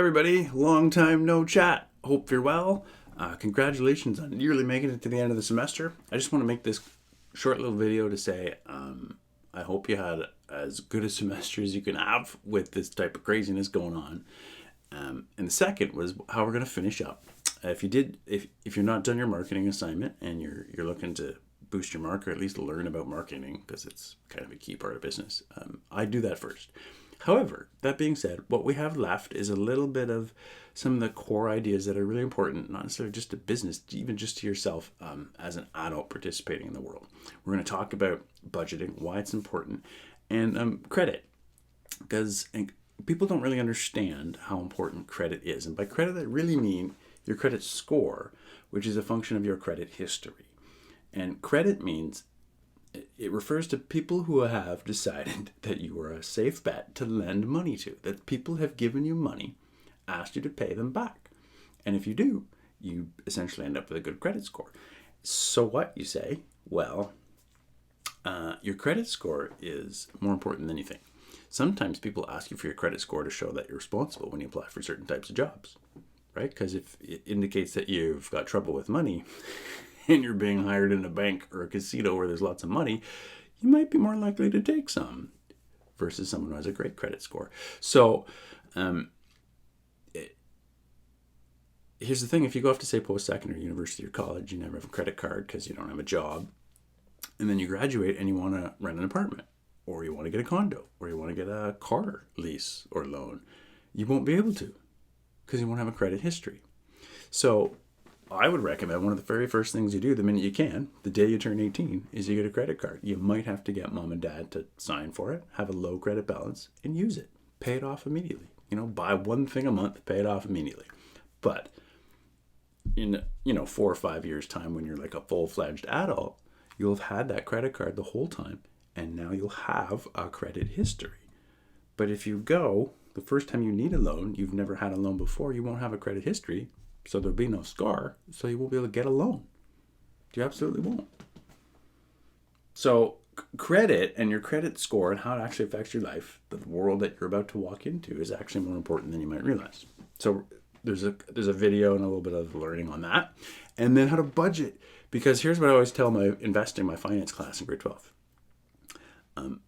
Everybody, long time no chat. Hope you're well. Congratulations on nearly making it to the end of the semester. I just want to make this short little video to say I hope you had as good a semester as you can have with this type of craziness going on. And the second was how we're going to finish up. If you're not done your marketing assignment and you're looking to boost your mark or at least learn about marketing because it's kind of a key part of business, I do that first. However, that being said, what we have left is a little bit of some of the core ideas that are really important, not necessarily just to business, even just to yourself as an adult participating in the world. We're going to talk about budgeting, why it's important, and credit, because people don't really understand how important credit is. And by credit, I really mean your credit score, which is a function of your credit history. And credit means it refers to people who have decided that you are a safe bet to lend money to, that people have given you money, asked you to pay them back. And if you do, you essentially end up with a good credit score. So what, you say? Well, your credit score is more important than you think. Sometimes people ask you for your credit score to show that you're responsible when you apply for certain types of jobs, right? Because if it indicates that you've got trouble with money, and you're being hired in a bank or a casino where there's lots of money, you might be more likely to take some versus someone who has a great credit score. So here's the thing. If you go off to, say, post-secondary, university, or college, you never have a credit card because you don't have a job, and then you graduate and you want to rent an apartment, or you want to get a condo, or you want to get a car lease or loan, you won't be able to because you won't have a credit history. So I would recommend one of the very first things you do the minute you can, the day you turn 18, is you get a credit card. You might have to get mom and dad to sign for it, have a low credit balance, and use it. Pay it off immediately. Buy one thing a month, pay it off immediately. But in 4 or 5 years' time, when you're like a full-fledged adult, you'll have had that credit card the whole time, and now you'll have a credit history. But if you go, the first time you need a loan, you've never had a loan before, you won't have a credit history, so there'll be no scar, so you won't be able to get a loan. You absolutely won't. So credit and your credit score and how it actually affects your life, the world that you're about to walk into, is actually more important than you might realize. So there's a video and a little bit of learning on that. And then how to budget. Because here's what I always tell my finance class in grade 12.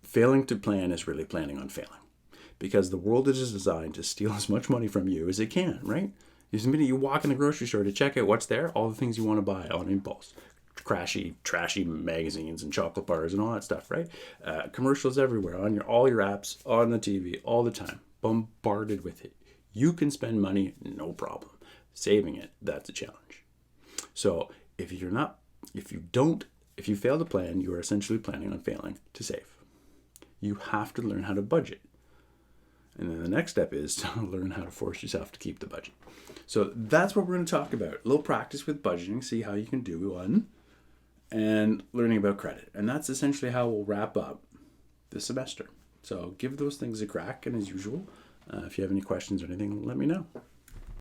Failing to plan is really planning on failing. Because the world is designed to steal as much money from you as it can, right? The minute you walk in the grocery store to check out what's there, all the things you want to buy on impulse. Trashy magazines and chocolate bars and all that stuff, right? Commercials everywhere, on all your apps, on the TV, all the time. Bombarded with it. You can spend money, no problem. Saving it, that's a challenge. So if you fail to plan, you are essentially planning on failing to save. You have to learn how to budget. And then the next step is to learn how to force yourself to keep the budget. So that's what we're going to talk about. A little practice with budgeting, see how you can do one, and learning about credit. And that's essentially how we'll wrap up this semester. So give those things a crack, and as usual, if you have any questions or anything, let me know.